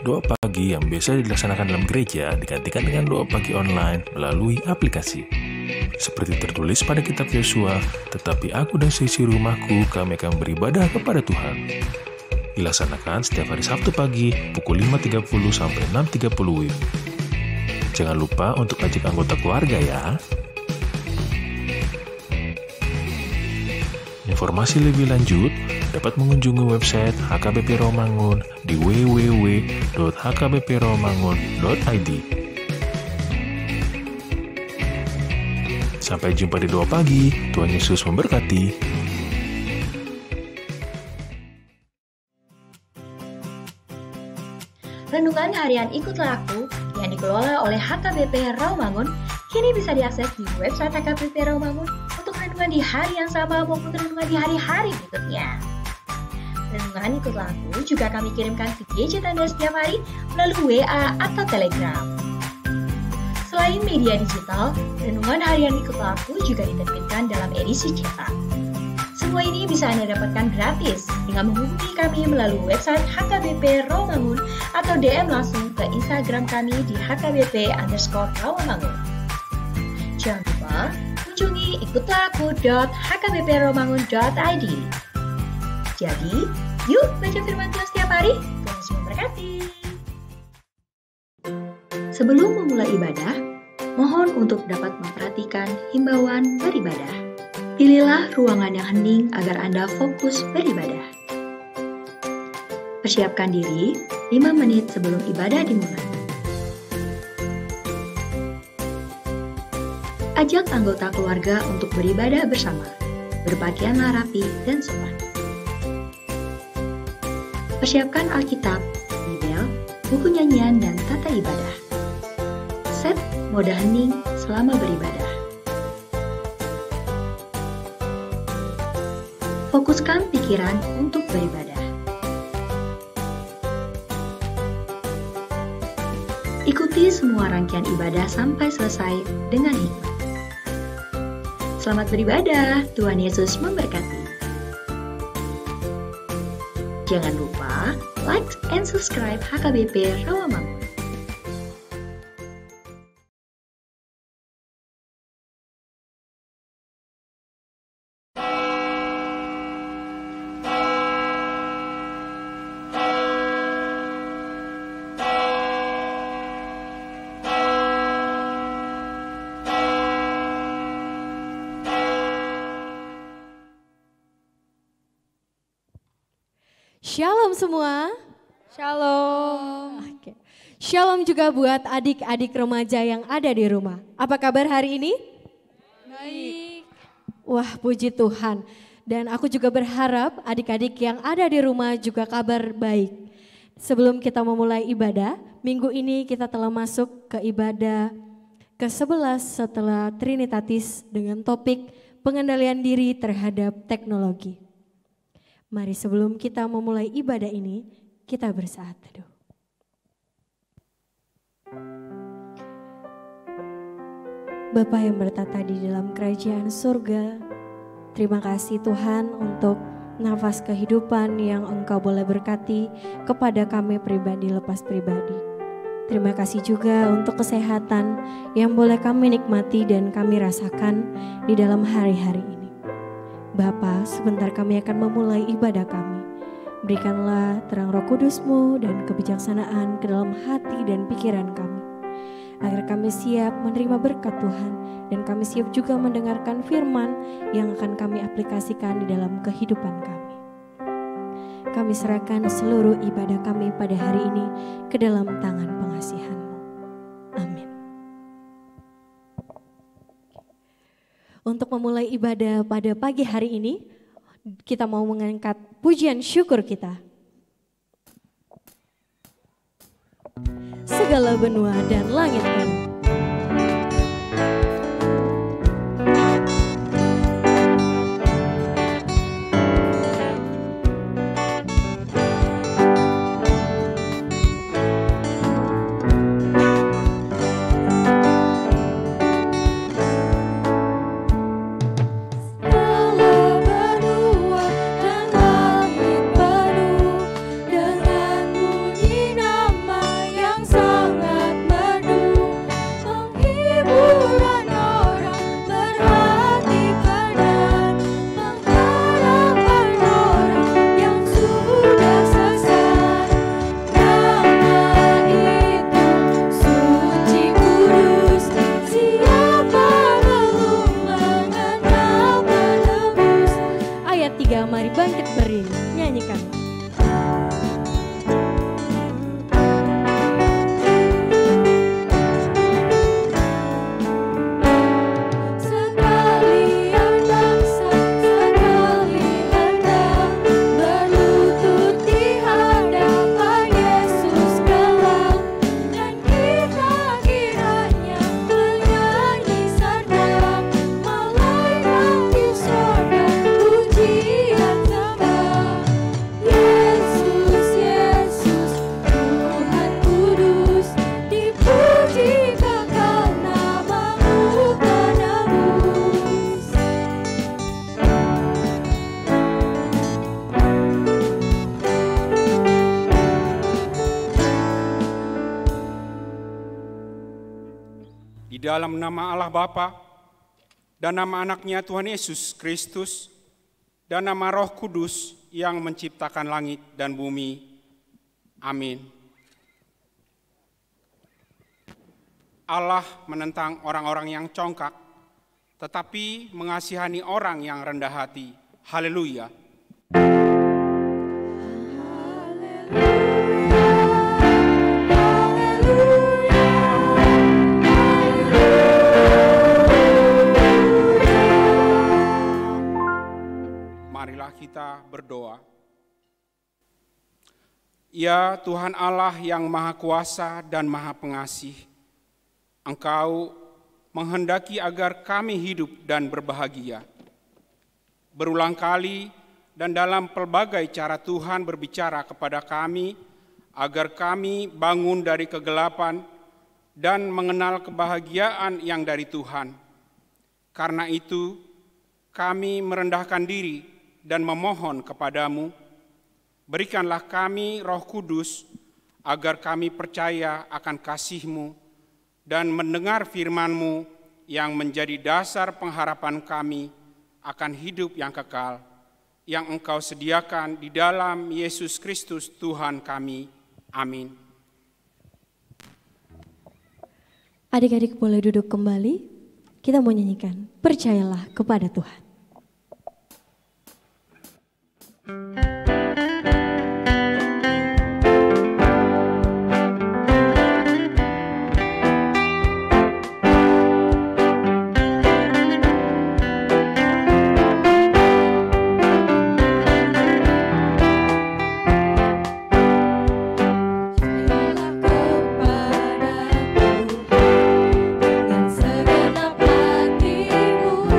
Doa pagi yang biasa dilaksanakan dalam gereja digantikan dengan doa pagi online melalui aplikasi. Seperti tertulis pada kitab Yosua, tetapi aku dan seisi rumahku kami akan beribadah kepada Tuhan. Dilaksanakan setiap hari Sabtu pagi pukul 5.30 sampai 6.30 WIB. Jangan lupa untuk ajak anggota keluarga ya. Informasi lebih lanjut dapat mengunjungi website HKBP Romangun di www.hkbpromangun.id. Sampai jumpa di doa pagi. Tuhan Yesus memberkati. Renungan harian Ikutlah Aku yang dikelola oleh HKBP Romangun kini bisa diakses di website HKBP Romangun untuk renungan di hari yang sama maupun renungan di hari-hari berikutnya. Renungan Ikutlah Aku juga kami kirimkan ke gadget Anda setiap hari melalui WA atau Telegram. Selain media digital, renungan harian Ikutlah Aku juga diterbitkan dalam edisi cetak. Semua ini bisa Anda dapatkan gratis dengan menghubungi kami melalui website HKBP Romangun atau DM langsung ke Instagram kami di HKBP_Romangun. Jangan lupa kunjungi ikutlahku.hkbpromangun.id. Jadi, yuk baca firman Tuhan setiap hari. Tuhan Yesus memberkati. Sebelum memulai ibadah, mohon untuk dapat memperhatikan himbauan beribadah. Pilihlah ruangan yang hening agar Anda fokus beribadah. Persiapkan diri 5 menit sebelum ibadah dimulai. Ajak anggota keluarga untuk beribadah bersama. Berpakaianlah rapi dan sopan. Persiapkan Alkitab, Bibel, buku nyanyian, dan tata ibadah. Set mode hening selama beribadah. Fokuskan pikiran untuk beribadah. Ikuti semua rangkaian ibadah sampai selesai dengan hikmat. Selamat beribadah, Tuhan Yesus memberkati. Jangan lupa like and subscribe HKBP Romangun. Shalom semua. Shalom. Oke. Shalom juga buat adik-adik remaja yang ada di rumah. Apa kabar hari ini? Baik. Wah, puji Tuhan. Dan aku juga berharap adik-adik yang ada di rumah juga kabar baik. Sebelum kita memulai ibadah, minggu ini kita telah masuk ke ibadah ke-11 setelah Trinitatis dengan topik pengendalian diri terhadap teknologi. Mari sebelum kita memulai ibadah ini, kita bersaat teduh. Bapa yang bertata di dalam kerajaan surga, terima kasih Tuhan untuk nafas kehidupan yang Engkau boleh berkati kepada kami pribadi lepas pribadi. Terima kasih juga untuk kesehatan yang boleh kami nikmati dan kami rasakan di dalam hari-hari ini. Bapa, sebentar kami akan memulai ibadah kami. Berikanlah terang Roh Kudus-Mu dan kebijaksanaan ke dalam hati dan pikiran kami. Agar kami siap menerima berkat Tuhan dan kami siap juga mendengarkan firman yang akan kami aplikasikan di dalam kehidupan kami. Kami serahkan seluruh ibadah kami pada hari ini ke dalam tangan pengasihan-Mu. Amin. Untuk memulai ibadah pada pagi hari ini, kita mau mengangkat pujian syukur kita. Segala benua dan langit penuh. Dengan bunyi nama beri, nyanyikan. Di dalam nama Allah Bapa dan nama anaknya Tuhan Yesus Kristus dan nama Roh Kudus yang menciptakan langit dan bumi. Amin. Allah menentang orang-orang yang congkak, tetapi mengasihani orang yang rendah hati. Haleluya. Marilah kita berdoa. Ya Tuhan Allah yang Maha Kuasa dan Maha Pengasih, Engkau menghendaki agar kami hidup dan berbahagia. Berulang kali dan dalam pelbagai cara Tuhan berbicara kepada kami agar kami bangun dari kegelapan dan mengenal kebahagiaan yang dari Tuhan. Karena itu, kami merendahkan diri dan memohon kepadamu, berikanlah kami Roh Kudus agar kami percaya akan kasih-Mu dan mendengar firman-Mu yang menjadi dasar pengharapan kami akan hidup yang kekal, yang Engkau sediakan di dalam Yesus Kristus Tuhan kami. Amin. Adik-adik boleh duduk kembali, kita mau nyanyikan Percayalah kepada Tuhan. Dengan segenap hatimu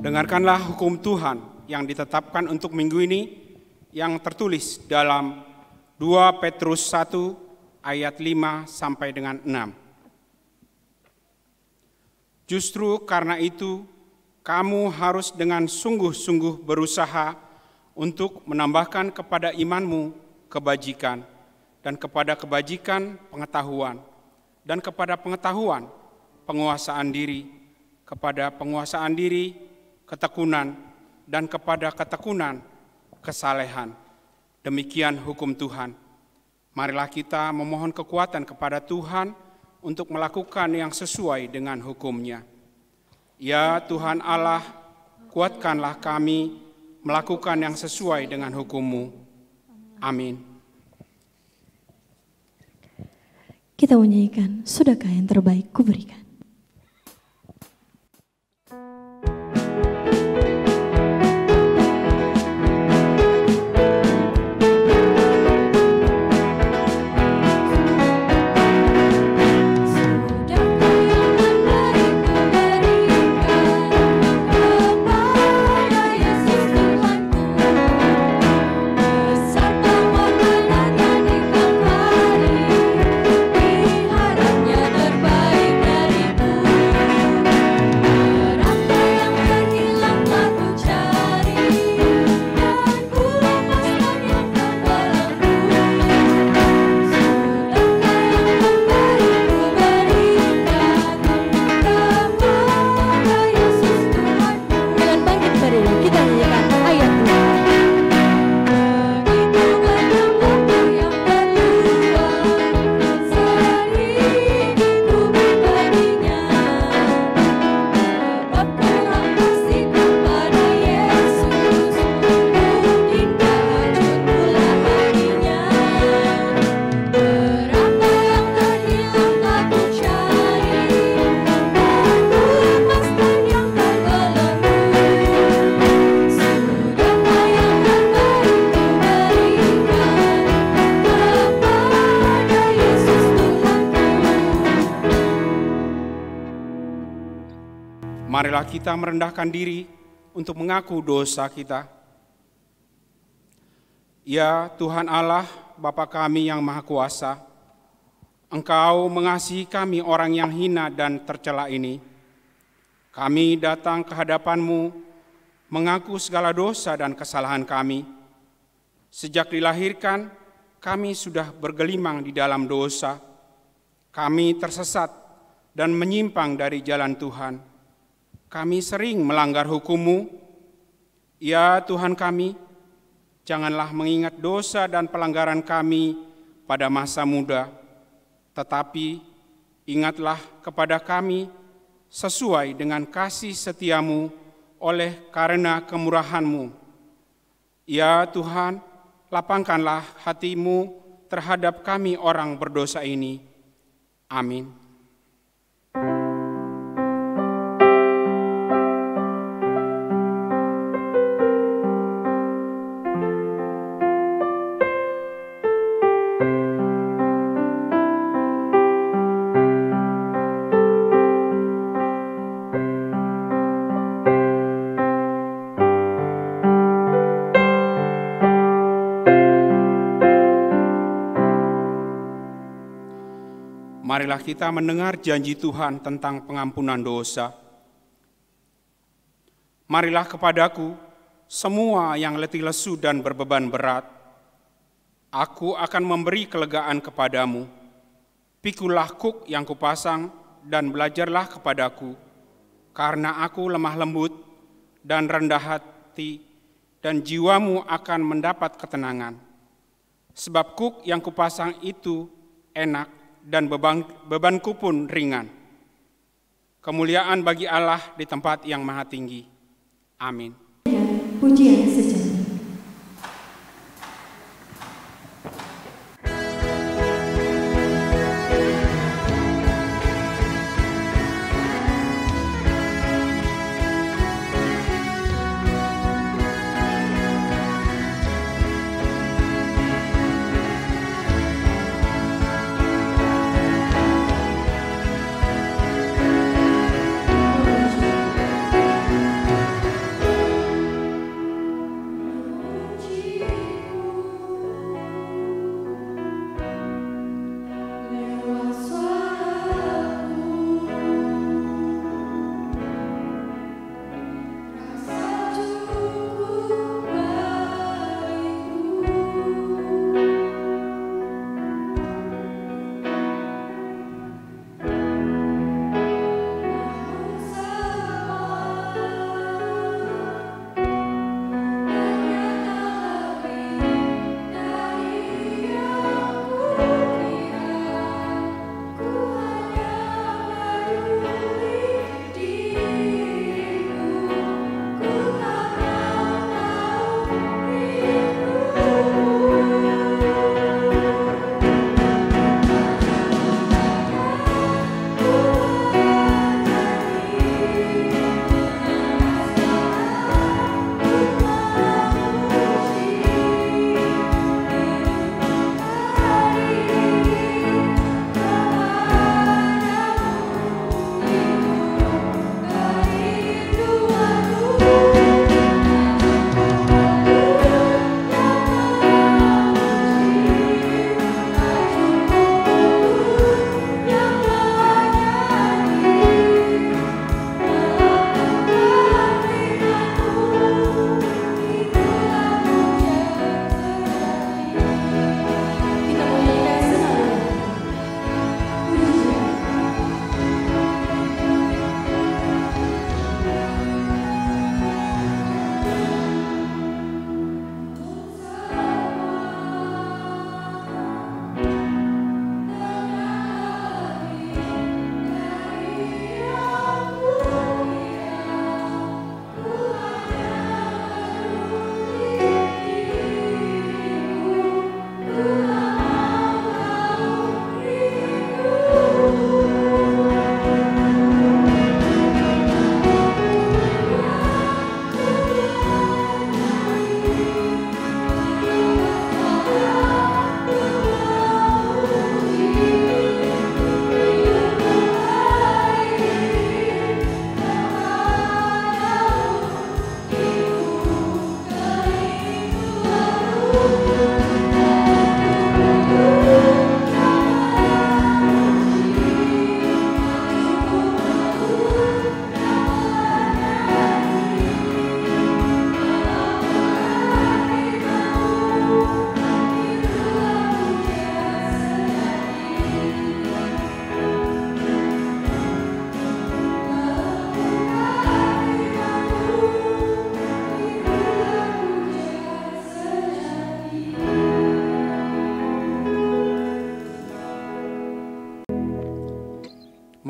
Dengarkanlah hukum Tuhan yang ditetapkan untuk minggu ini yang tertulis dalam 2 Petrus 1 ayat 5 sampai dengan 6. Justru karena itu, kamu harus dengan sungguh-sungguh berusaha untuk menambahkan kepada imanmu kebajikan, dan kepada kebajikan pengetahuan, dan kepada pengetahuan penguasaan diri, kepada penguasaan diri ketekunan, dan kepada ketekunan kesalehan. Demikian hukum Tuhan. Marilah kita memohon kekuatan kepada Tuhan untuk melakukan yang sesuai dengan hukum-Nya. Ya Tuhan Allah, kuatkanlah kami melakukan yang sesuai dengan hukum-Mu. Amin. Kita menyanyikan Sudahkah yang terbaik kuberikan. Marilah kita merendahkan diri untuk mengaku dosa kita. Ya Tuhan Allah, Bapa kami yang Maha Kuasa, Engkau mengasihi kami orang yang hina dan tercela ini. Kami datang ke hadapan-Mu mengaku segala dosa dan kesalahan kami. Sejak dilahirkan, kami sudah bergelimang di dalam dosa. Kami tersesat dan menyimpang dari jalan Tuhan. Kami sering melanggar hukum-Mu. Ya Tuhan kami, janganlah mengingat dosa dan pelanggaran kami pada masa muda, tetapi ingatlah kepada kami sesuai dengan kasih setia-Mu oleh karena kemurahan-Mu. Ya Tuhan, lapangkanlah hati-Mu terhadap kami orang berdosa ini. Amin. Marilah kita mendengar janji Tuhan tentang pengampunan dosa. Marilah kepadaku semua yang letih lesu dan berbeban berat. Aku akan memberi kelegaan kepadamu. Pikulah kuk yang kupasang dan belajarlah kepadaku, karena aku lemah lembut dan rendah hati, dan jiwamu akan mendapat ketenangan. Sebab kuk yang kupasang itu enak, dan bebanku pun ringan. Kemuliaan bagi Allah di tempat yang maha tinggi. Amin. Pujian sejati.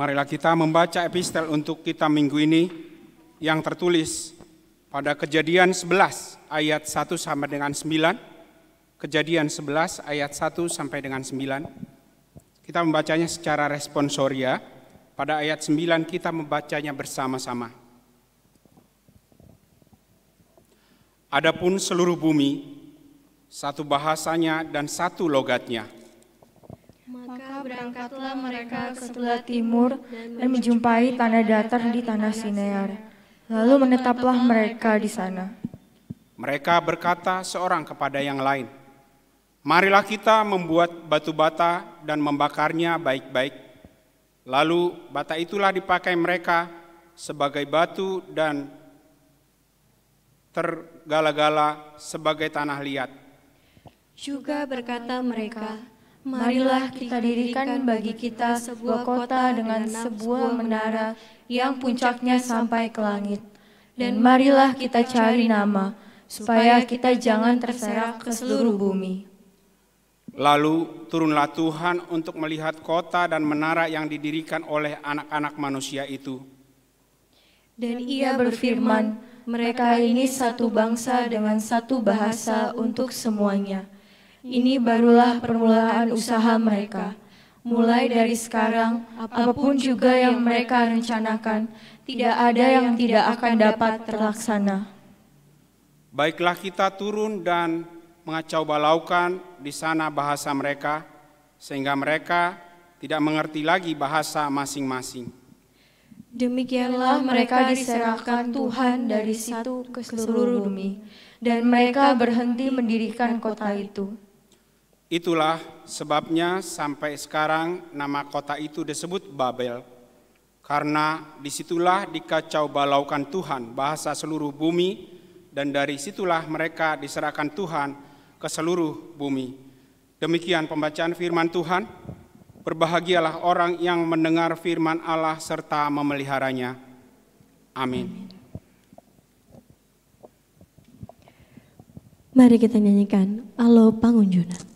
Marilah kita membaca epistel untuk kita minggu ini yang tertulis pada Kejadian 11 ayat 1 sampai dengan 9. Kejadian 11 ayat 1 sampai dengan 9. Kita membacanya secara responsoria. Pada ayat 9 kita membacanya bersama-sama. Adapun seluruh bumi, satu bahasanya dan satu logatnya. Maka berangkatlah mereka ke sebelah timur dan menjumpai tanah datar di tanah Sinear. Lalu menetaplah mereka di sana. Mereka berkata seorang kepada yang lain, marilah kita membuat batu bata dan membakarnya baik-baik. Lalu bata itulah dipakai mereka sebagai batu dan tergala-gala sebagai tanah liat. Juga berkata mereka, marilah kita dirikan bagi kita sebuah kota dengan sebuah menara yang puncaknya sampai ke langit. Dan marilah kita cari nama, supaya kita jangan terserak ke seluruh bumi. Lalu turunlah Tuhan untuk melihat kota dan menara yang didirikan oleh anak-anak manusia itu. Dan ia berfirman, mereka ini satu bangsa dengan satu bahasa untuk semuanya. Ini barulah permulaan usaha mereka. Mulai dari sekarang, apapun juga yang mereka rencanakan, tidak ada yang tidak akan dapat terlaksana. Baiklah kita turun dan mengacau balaukan di sana bahasa mereka, sehingga mereka tidak mengerti lagi bahasa masing-masing. Demikianlah mereka diserahkan Tuhan dari situ ke seluruh bumi, dan mereka berhenti mendirikan kota itu. Itulah sebabnya sampai sekarang nama kota itu disebut Babel, karena disitulah dikacau balaukan Tuhan bahasa seluruh bumi, dan dari situlah mereka diserahkan Tuhan ke seluruh bumi. Demikian pembacaan firman Tuhan. Berbahagialah orang yang mendengar firman Allah serta memeliharanya. Amin. Mari kita nyanyikan Alo Pangunjuna.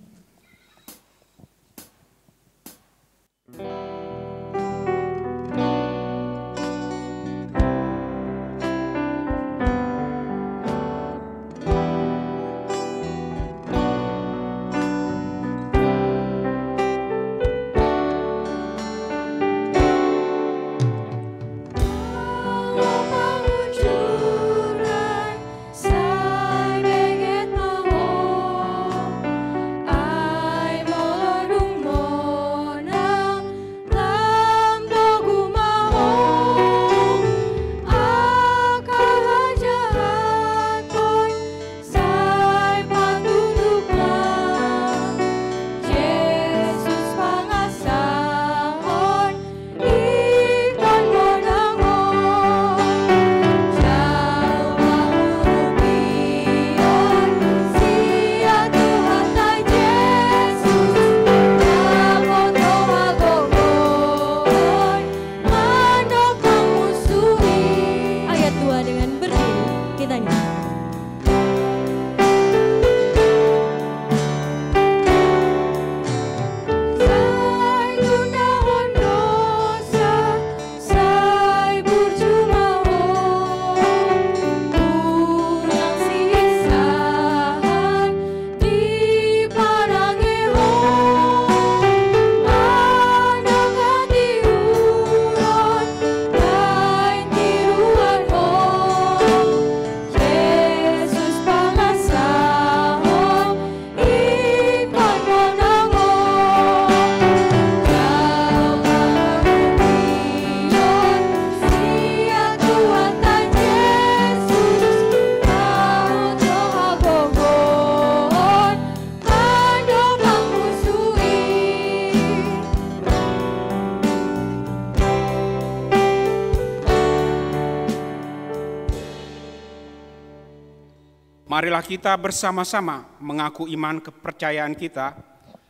Marilah kita bersama-sama mengaku iman kepercayaan kita,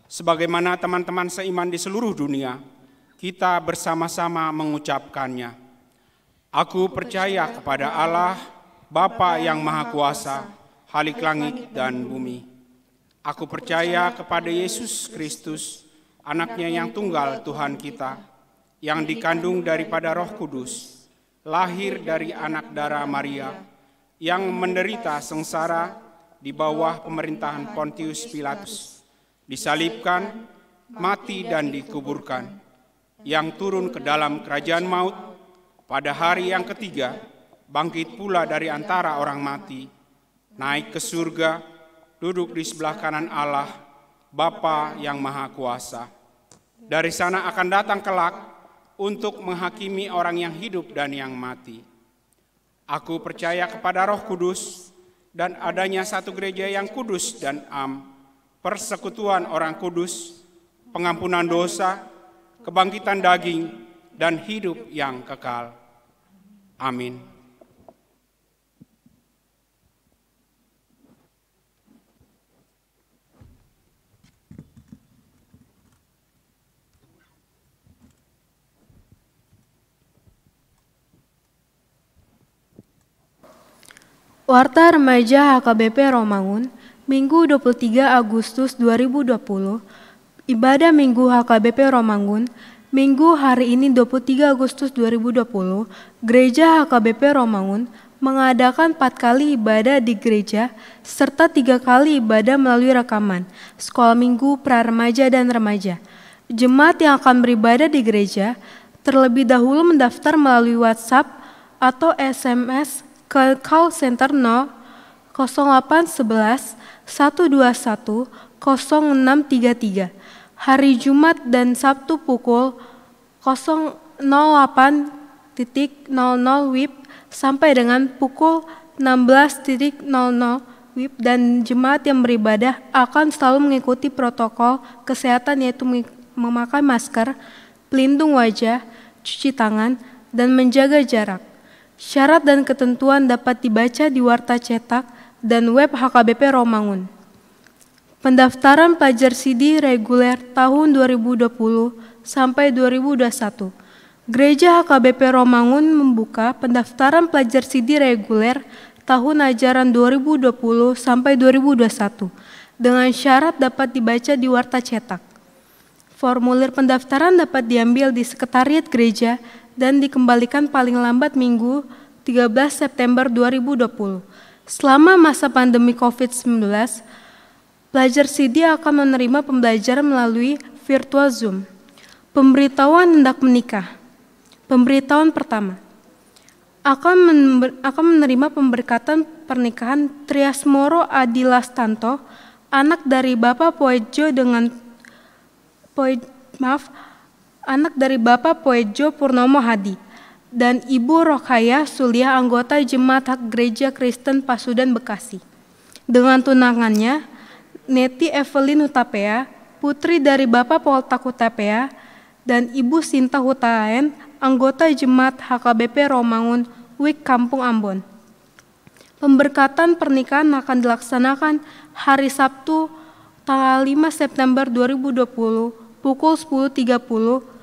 sebagaimana teman-teman seiman di seluruh dunia, kita bersama-sama mengucapkannya. Aku percaya kepada Allah, Bapa yang Maha Kuasa, Khalik langit dan bumi. Aku percaya kepada Yesus Kristus, anaknya yang tunggal Tuhan kita, yang dikandung daripada Roh Kudus, lahir dari anak darah Maria, yang menderita sengsara di bawah pemerintahan Pontius Pilatus, disalibkan, mati dan dikuburkan, yang turun ke dalam kerajaan maut, pada hari yang ketiga bangkit pula dari antara orang mati, naik ke surga, duduk di sebelah kanan Allah, Bapa yang Maha Kuasa. Dari sana akan datang kelak untuk menghakimi orang yang hidup dan yang mati. Aku percaya kepada Roh Kudus dan adanya satu gereja yang kudus dan am, persekutuan orang kudus, pengampunan dosa, kebangkitan daging, dan hidup yang kekal. Amin. Warta Remaja HKBP Romangun, Minggu 23 Agustus 2020, Ibadah Minggu HKBP Romangun, Minggu hari ini 23 Agustus 2020, Gereja HKBP Romangun mengadakan 4 kali ibadah di gereja, serta 3 kali ibadah melalui rekaman, sekolah minggu, pra-remaja, dan remaja. Jemaat yang akan beribadah di gereja, terlebih dahulu mendaftar melalui WhatsApp atau SMS ke call center 0811 121 0633 hari Jumat dan Sabtu pukul 08.00 WIB sampai dengan pukul 16.00 WIB, dan jemaat yang beribadah akan selalu mengikuti protokol kesehatan, yaitu memakai masker, pelindung wajah, cuci tangan, dan menjaga jarak. Syarat dan ketentuan dapat dibaca di warta cetak dan web HKBP Romangun. Pendaftaran pelajar CD reguler tahun 2020 sampai 2021. Gereja HKBP Romangun membuka pendaftaran pelajar CD reguler tahun ajaran 2020 sampai 2021 dengan syarat dapat dibaca di warta cetak. Formulir pendaftaran dapat diambil di sekretariat gereja dan dikembalikan paling lambat Minggu 13 September 2020. Selama masa pandemi COVID-19, pelajar CD akan menerima pembelajaran melalui virtual Zoom. Pemberitahuan hendak menikah. Pemberitahuan pertama. Akan menerima pemberkatan pernikahan Triasmoro Adilastanto, anak dari Bapak Poejo Purnomo Hadi, dan Ibu Rokhaya Suliah, anggota Jemaat Hak Gereja Kristen Pasundan Bekasi. Dengan tunangannya, Neti Evelyn Hutapea, putri dari Bapak Poltak Hutapea, dan Ibu Sinta Hutaen, anggota Jemaat HKBP Romangun, Wik Kampung Ambon. Pemberkatan pernikahan akan dilaksanakan hari Sabtu tanggal 5 September 2020 pukul 10.30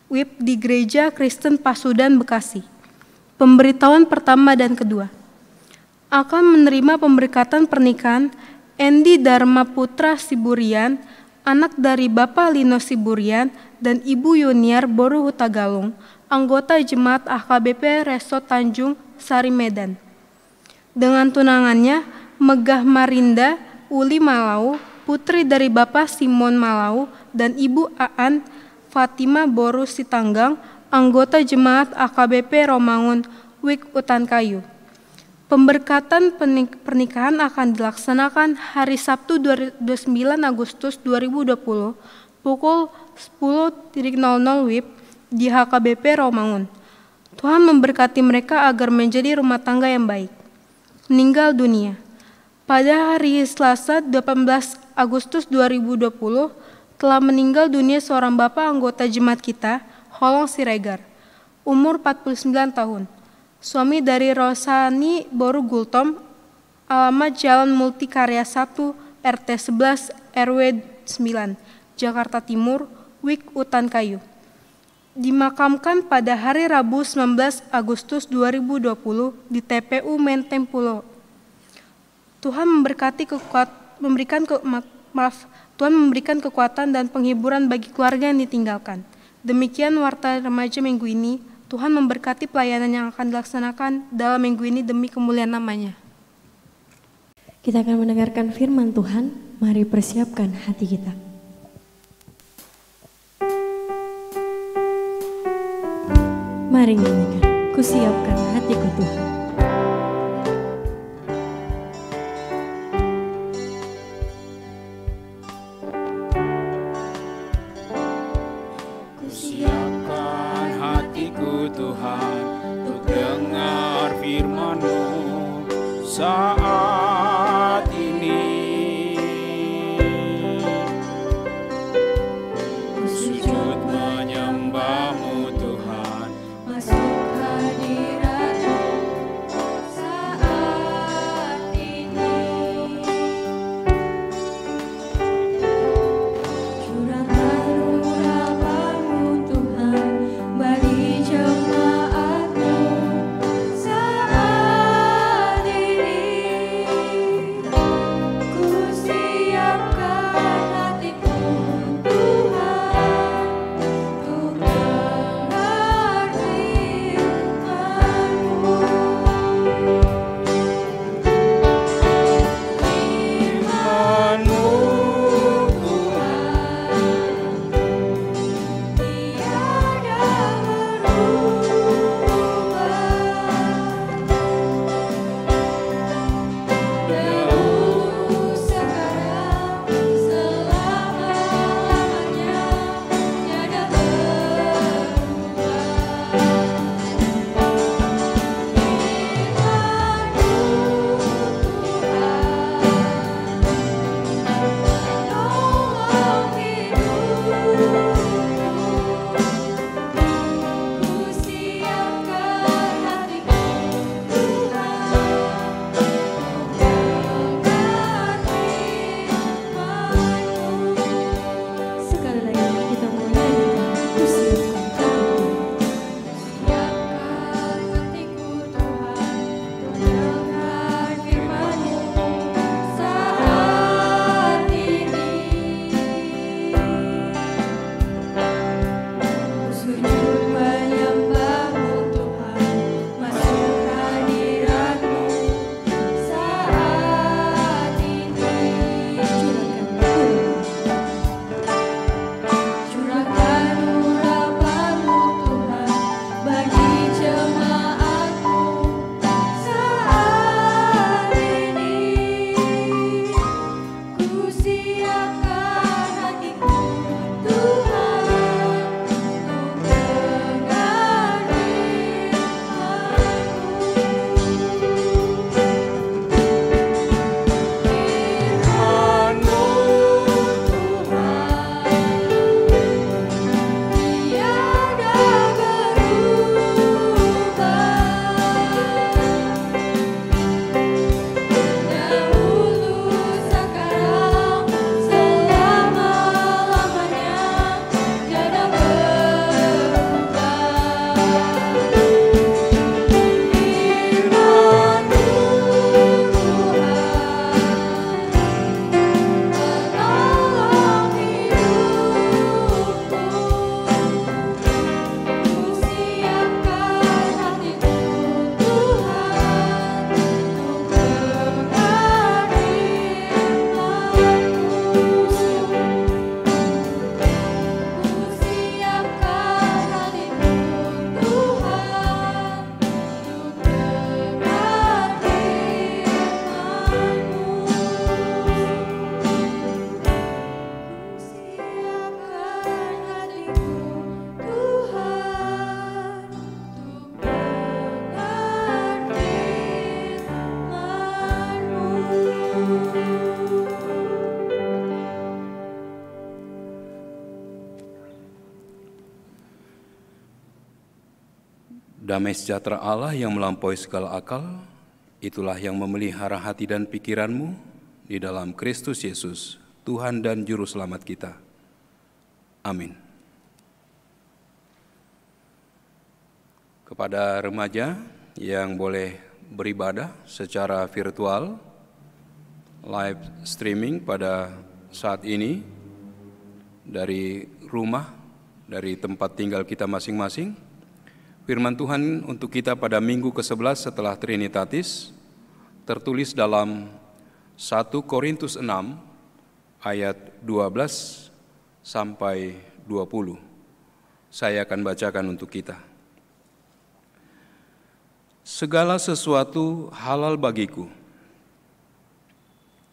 WIB di Gereja Kristen Pasundan Bekasi. Pemberitahuan pertama dan kedua. Akan menerima pemberkatan pernikahan Endi Dharma Putra Siburian, anak dari Bapak Lino Siburian, dan Ibu Yuniar Boru Hutagalung, anggota Jemaat HKBP Resort Tanjung Sari Medan. Dengan tunangannya Megah Marinda Uli Malau, putri dari Bapak Simon Malau, dan Ibu Aan Fatima Boru Sitanggang, anggota Jemaat AKBP Romangun, Wik Utankayu. Pemberkatan pernikahan akan dilaksanakan hari Sabtu 29 Agustus 2020 pukul 10.00 WIB di HKBP Romangun. Tuhan memberkati mereka agar menjadi rumah tangga yang baik. Meninggal dunia. Pada hari Selasa 18 Agustus 2020 telah meninggal dunia seorang bapak anggota jemaat kita, Holong Siregar, umur 49 tahun. Suami dari Rosani Boru Gultom, alamat Jalan Multikarya 1, RT 11, RW 9, Jakarta Timur, Wik Utankayu. Dimakamkan pada hari Rabu 19 Agustus 2020 di TPU Menteng Pulo. Tuhan memberikan kekuatan dan penghiburan bagi keluarga yang ditinggalkan. Demikian warta remaja minggu ini. Tuhan memberkati pelayanan yang akan dilaksanakan dalam minggu ini demi kemuliaan nama-Nya. Kita akan mendengarkan firman Tuhan. Mari persiapkan hati kita. Mari nyanyikan, kusiapkan hatiku Tuhan. Kusiapkan hatiku Tuhan untuk dengar firman-Mu saat ini. Sujud menyembah-Mu Tuhan, Masuk hadirat-Mu saat ini. Curahkan urapan-Mu Tuhan bagi jemaat-Mu saat ini. Ku siapkan hatiku Tuhan untuk dengar firman-Mu. firman-Mu Sekali lagi kita mau nyanyikan, kusiapkan hatiku. Siapkan hatiku Tuhan untuk dengar firman-Mu saat ini. Sujud menyembah-Mu Tuhan, masuk hadirat-Mu saat ini. Curahkan urapan-Mu Tuhan bagi jemaat-Mu saat ini. Ku siapkan hatiku Tuhan untuk dengar firman-Mu tiada berubah. Dahulu sekarang selama-lamanya tiada berubah. Firman-Mu Tuhan menolong hidupku. Ku siapkan hatiku Tuhan untuk dengar firman-Mu. Ku siapkan hatiku Tuhan untuk dengar firman-Mu. Siapkan hatiku Tuhan untuk dengar firman-Mu. Damai sejahtera Allah yang melampaui segala akal, itulah yang memelihara hati dan pikiranmu di dalam Kristus Yesus, Tuhan dan Juru Selamat kita. Amin. Kepada remaja yang boleh beribadah secara virtual, live streaming pada saat ini dari rumah dari tempat tinggal kita masing-masing. Firman Tuhan untuk kita pada minggu ke-11 setelah Trinitatis tertulis dalam 1 Korintus 6 ayat 12 sampai 20. Saya akan bacakan untuk kita. Segala sesuatu halal bagiku,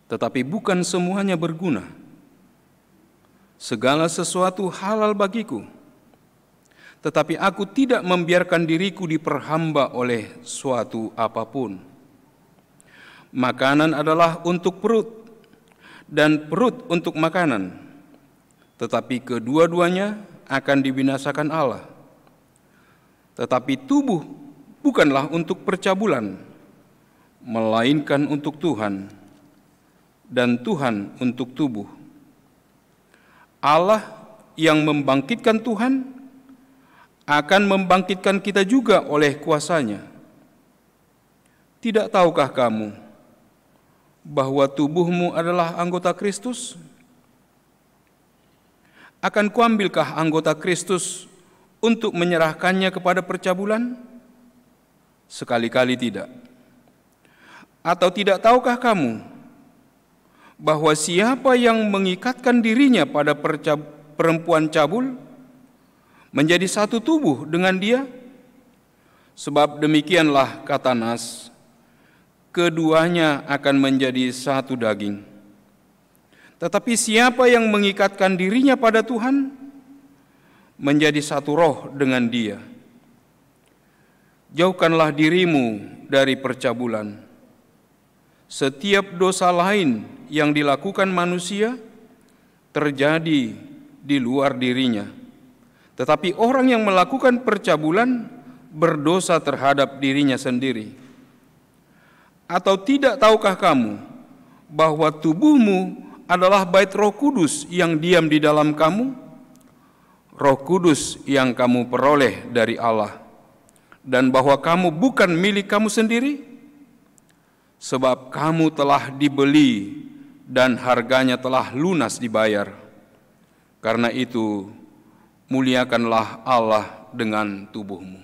tetapi bukan semuanya berguna. Segala sesuatu halal bagiku, tetapi aku tidak membiarkan diriku diperhamba oleh suatu apapun. Makanan adalah untuk perut, dan perut untuk makanan, tetapi kedua-duanya akan dibinasakan Allah. Tetapi tubuh bukanlah untuk percabulan, melainkan untuk Tuhan, dan Tuhan untuk tubuh. Allah yang membangkitkan Tuhan akan membangkitkan kita juga oleh kuasa-Nya. Tidak tahukah kamu bahwa tubuhmu adalah anggota Kristus? Akan kuambilkah anggota Kristus untuk menyerahkannya kepada percabulan? Sekali-kali tidak. Atau tidak tahukah kamu bahwa siapa yang mengikatkan dirinya pada perempuan cabul menjadi satu tubuh dengan dia? Sebab demikianlah kata Nas, keduanya akan menjadi satu daging. Tetapi siapa yang mengikatkan dirinya pada Tuhan menjadi satu roh dengan dia. Jauhkanlah dirimu dari percabulan. Setiap dosa lain yang dilakukan manusia terjadi di luar dirinya. Tetapi orang yang melakukan percabulan berdosa terhadap dirinya sendiri. Atau tidak tahukah kamu bahwa tubuhmu adalah bait Roh Kudus yang diam di dalam kamu? Roh Kudus yang kamu peroleh dari Allah, dan bahwa kamu bukan milik kamu sendiri? Sebab kamu telah dibeli dan harganya telah lunas dibayar. Karena itu, muliakanlah Allah dengan tubuhmu.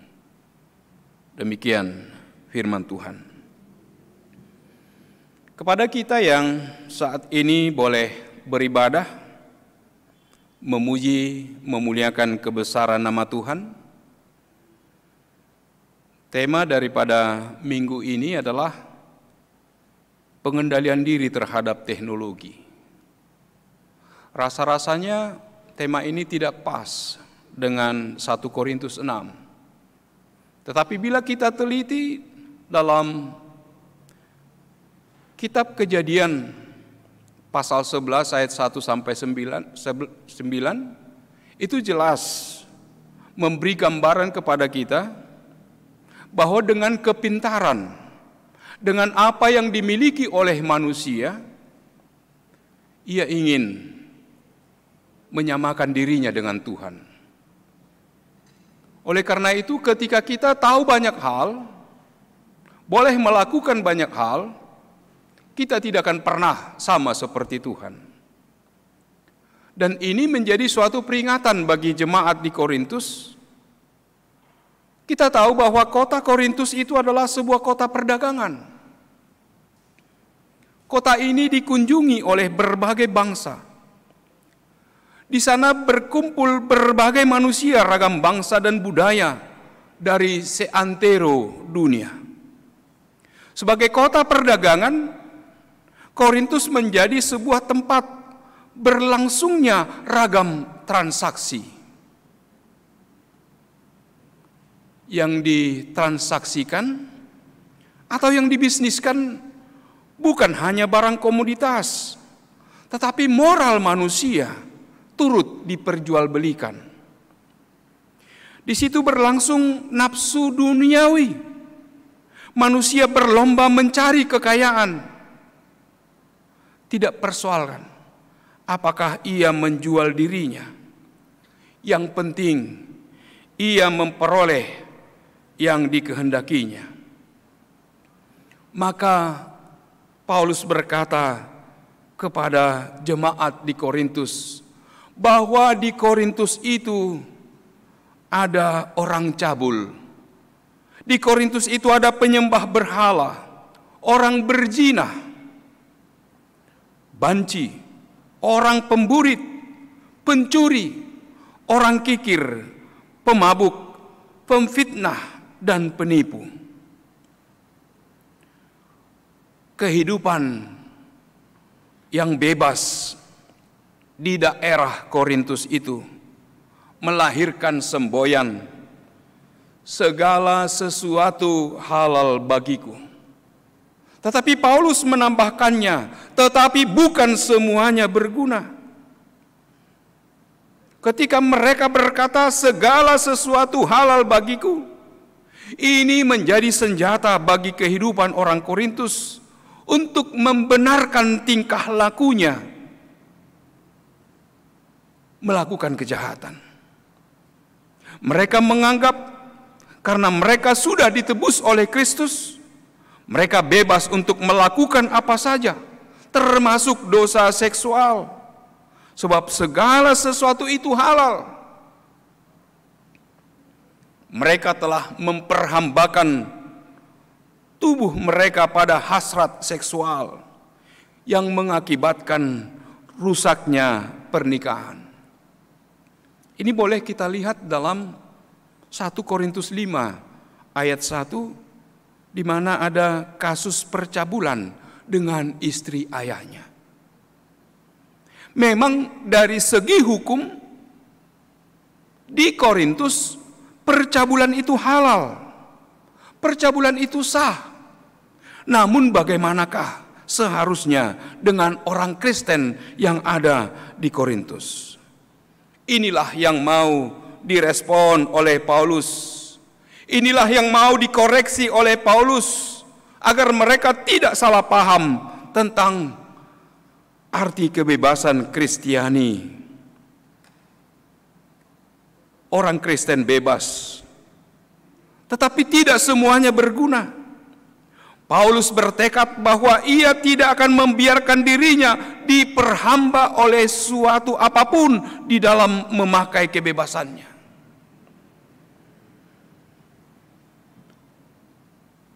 Demikian firman Tuhan. Kepada kita yang saat ini boleh beribadah, memuji, memuliakan kebesaran nama Tuhan, tema daripada minggu ini adalah pengendalian diri terhadap teknologi. Rasa-rasanya tema ini tidak pas dengan 1 Korintus 6. Tetapi bila kita teliti dalam Kitab Kejadian pasal 11 ayat 1 sampai 9 itu jelas memberi gambaran kepada kita bahwa dengan kepintaran, dengan apa yang dimiliki oleh manusia, ia ingin menyamakan dirinya dengan Tuhan. Oleh karena itu, ketika kita tahu banyak hal, boleh melakukan banyak hal, kita tidak akan pernah sama seperti Tuhan. Dan ini menjadi suatu peringatan bagi jemaat di Korintus. Kita tahu bahwa kota Korintus itu adalah sebuah kota perdagangan. Kota ini dikunjungi oleh berbagai bangsa. Di sana berkumpul berbagai manusia, ragam bangsa dan budaya dari seantero dunia. Sebagai kota perdagangan, Korintus menjadi sebuah tempat berlangsungnya ragam transaksi. Yang ditransaksikan atau yang dibisniskan bukan hanya barang komoditas, tetapi moral manusia turut diperjualbelikan. Di situ berlangsung nafsu duniawi. Manusia berlomba mencari kekayaan. Tidak persoalkan apakah ia menjual dirinya. Yang penting ia memperoleh yang dikehendakinya. Maka Paulus berkata kepada jemaat di Korintus bahwa di Korintus itu ada orang cabul. Di Korintus itu ada penyembah berhala, orang berzina, banci, orang pemburit, pencuri, orang kikir, pemabuk, pemfitnah, dan penipu. Kehidupan yang bebas di daerah Korintus itu melahirkan semboyan, segala sesuatu halal bagiku. Tetapi Paulus menambahkannya, tetapi bukan semuanya berguna. Ketika mereka berkata segala sesuatu halal bagiku, ini menjadi senjata bagi kehidupan orang Korintus untuk membenarkan tingkah lakunya melakukan kejahatan. Mereka menganggap karena mereka sudah ditebus oleh Kristus, mereka bebas untuk melakukan apa saja, termasuk dosa seksual, sebab segala sesuatu itu halal. Mereka telah memperhambakan tubuh mereka pada hasrat seksual yang mengakibatkan rusaknya pernikahan. Ini boleh kita lihat dalam 1 Korintus 5 ayat 1, di mana ada kasus percabulan dengan istri ayahnya. Memang dari segi hukum di Korintus percabulan itu halal, percabulan itu sah. Namun bagaimanakah seharusnya dengan orang Kristen yang ada di Korintus? Inilah yang mau direspon oleh Paulus. Inilah yang mau dikoreksi oleh Paulus agar mereka tidak salah paham tentang arti kebebasan Kristiani. Orang Kristen bebas, tetapi tidak semuanya berguna. Paulus bertekad bahwa ia tidak akan membiarkan dirinya diperhamba oleh suatu apapun di dalam memakai kebebasannya.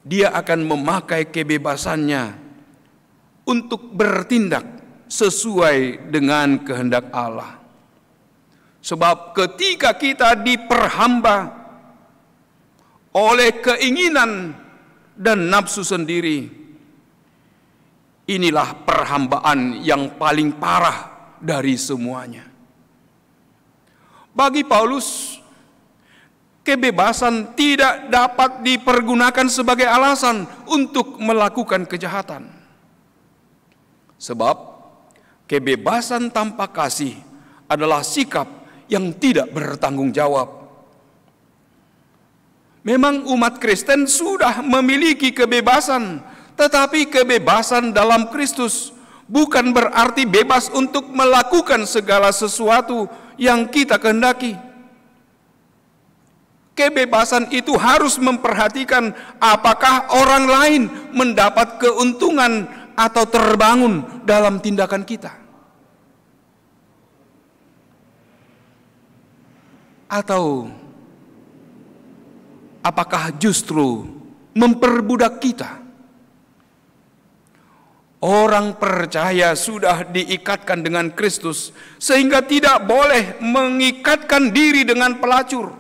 Dia akan memakai kebebasannya untuk bertindak sesuai dengan kehendak Allah. Sebab ketika kita diperhamba oleh keinginan dan nafsu sendiri, inilah perhambaan yang paling parah dari semuanya. Bagi Paulus, kebebasan tidak dapat dipergunakan sebagai alasan untuk melakukan kejahatan. Sebab kebebasan tanpa kasih adalah sikap yang tidak bertanggung jawab. Memang umat Kristen sudah memiliki kebebasan, tetapi kebebasan dalam Kristus bukan berarti bebas untuk melakukan segala sesuatu yang kita kehendaki. Kebebasan itu harus memperhatikan apakah orang lain mendapat keuntungan atau terbangun dalam tindakan kita. Atau apakah justru memperbudak kita? Orang percaya sudah diikatkan dengan Kristus sehingga tidak boleh mengikatkan diri dengan pelacur.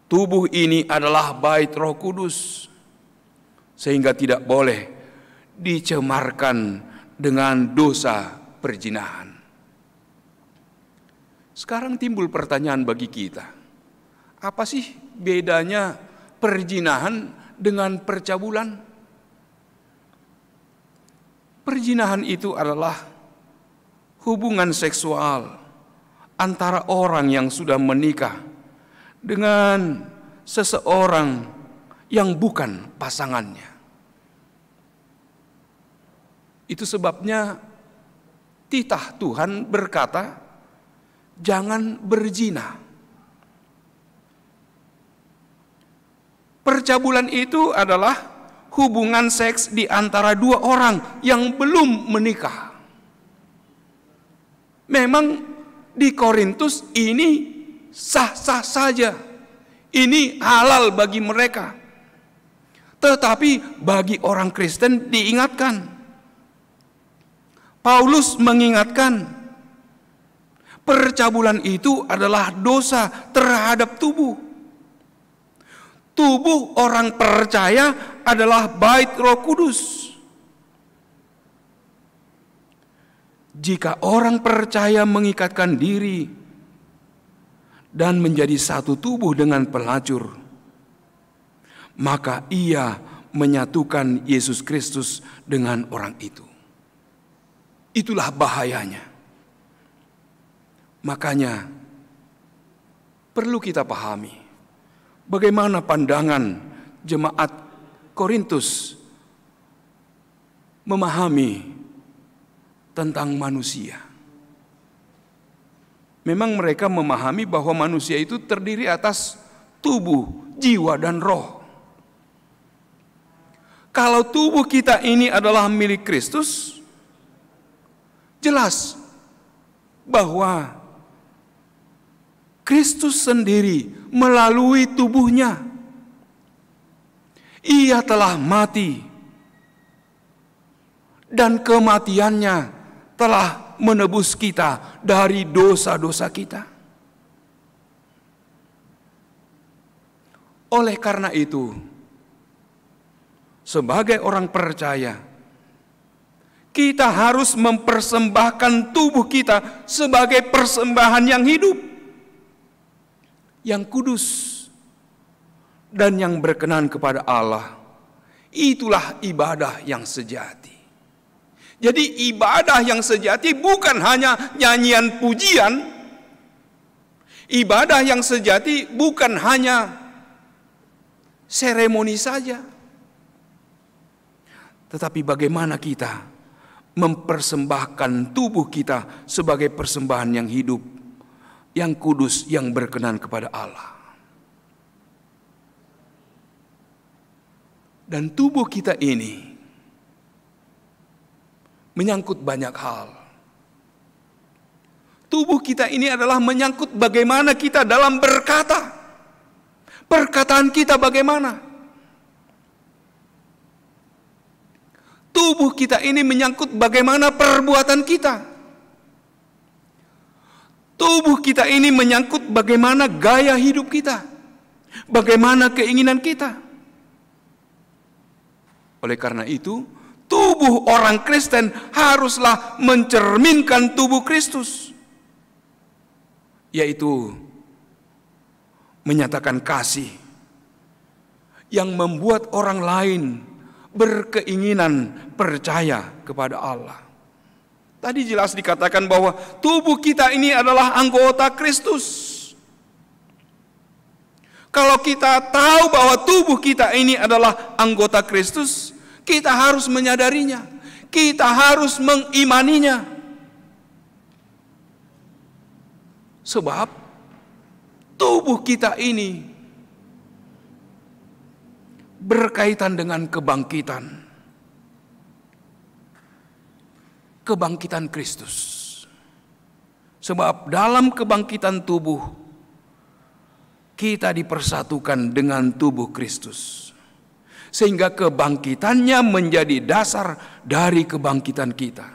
Tubuh ini adalah bait Roh Kudus sehingga tidak boleh dicemarkan dengan dosa perzinahan. Sekarang timbul pertanyaan bagi kita. Apa sih bedanya perzinahan dengan percabulan? Perzinahan itu adalah hubungan seksual antara orang yang sudah menikah dengan seseorang yang bukan pasangannya. Itu sebabnya titah Tuhan berkata, jangan berzina. Percabulan itu adalah hubungan seks di antara dua orang yang belum menikah. Memang di Korintus ini sah-sah saja. Ini halal bagi mereka. Tetapi bagi orang Kristen diingatkan. Paulus mengingatkan, percabulan itu adalah dosa terhadap tubuh. Tubuh orang percaya adalah bait Roh Kudus. Jika orang percaya mengikatkan diri dan menjadi satu tubuh dengan pelacur, maka ia menyatukan Yesus Kristus dengan orang itu. Itulah bahayanya. Makanya perlu kita pahami bagaimana pandangan jemaat Korintus memahami tentang manusia. Memang mereka memahami bahwa manusia itu terdiri atas tubuh, jiwa, dan roh. Kalau tubuh kita ini adalah milik Kristus, jelas bahwa Kristus sendiri melalui tubuhnya, ia telah mati, dan kematiannya telah menebus kita dari dosa-dosa kita. Oleh karena itu, sebagai orang percaya, kita harus mempersembahkan tubuh kita sebagai persembahan yang hidup, yang kudus, dan yang berkenan kepada Allah. Itulah ibadah yang sejati. Jadi ibadah yang sejati bukan hanya nyanyian pujian. Ibadah yang sejati bukan hanya seremoni saja. Tetapi bagaimana kita mempersembahkan tubuh kita sebagai persembahan yang hidup, yang kudus, yang berkenan kepada Allah. Dan tubuh kita ini menyangkut banyak hal. Tubuh kita ini adalah menyangkut bagaimana kita dalam berkata. Perkataan kita bagaimana? Tubuh kita ini menyangkut bagaimana perbuatan kita. Tubuh kita ini menyangkut bagaimana gaya hidup kita. Bagaimana keinginan kita. Oleh karena itu, tubuh orang Kristen haruslah mencerminkan tubuh Kristus, yaitu menyatakan kasih yang membuat orang lain berkeinginan percaya kepada Allah. Tadi jelas dikatakan bahwa tubuh kita ini adalah anggota Kristus. Kalau kita tahu bahwa tubuh kita ini adalah anggota Kristus, kita harus menyadarinya, kita harus mengimaninya. Sebab tubuh kita ini berkaitan dengan kebangkitan Kristus. Sebab dalam kebangkitan tubuh, kita dipersatukan dengan tubuh Kristus. Sehingga kebangkitannya menjadi dasar dari kebangkitan kita.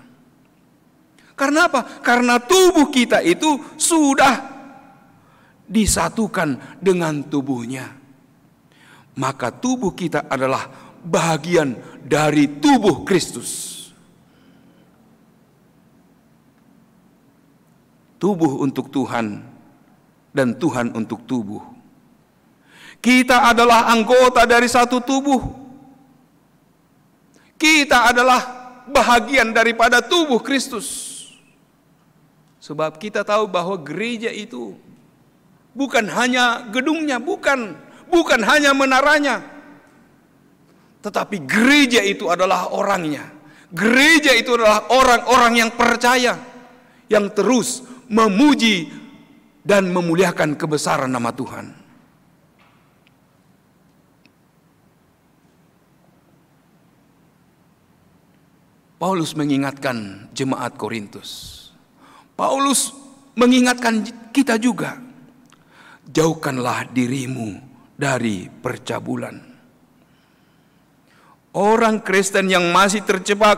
Karena apa? Karena tubuh kita itu sudah disatukan dengan tubuhnya. Maka tubuh kita adalah bagian dari tubuh Kristus. Tubuh untuk Tuhan dan Tuhan untuk tubuh. Kita adalah anggota dari satu tubuh. Kita adalah bahagian daripada tubuh Kristus. Sebab kita tahu bahwa gereja itu bukan hanya gedungnya, bukan hanya menaranya. Tetapi gereja itu adalah orangnya. Gereja itu adalah orang-orang yang percaya, yang terus memuji dan memuliakan kebesaran nama Tuhan. Paulus mengingatkan jemaat Korintus. Paulus mengingatkan kita juga jauhkanlah dirimu dari percabulan. Orang Kristen yang masih terjebak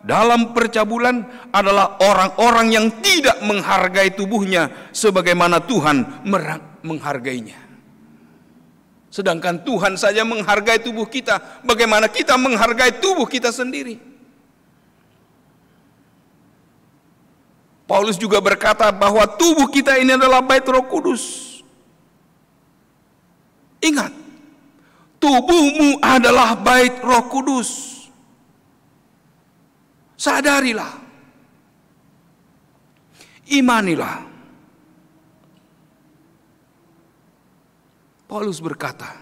dalam percabulan adalah orang-orang yang tidak menghargai tubuhnya sebagaimana Tuhan menghargainya. Sedangkan Tuhan saja menghargai tubuh kita, bagaimana kita menghargai tubuh kita sendiri? Paulus juga berkata bahwa tubuh kita ini adalah bait Roh Kudus. Ingat, tubuhmu adalah bait Roh Kudus. Sadarilah, imanilah. Paulus berkata,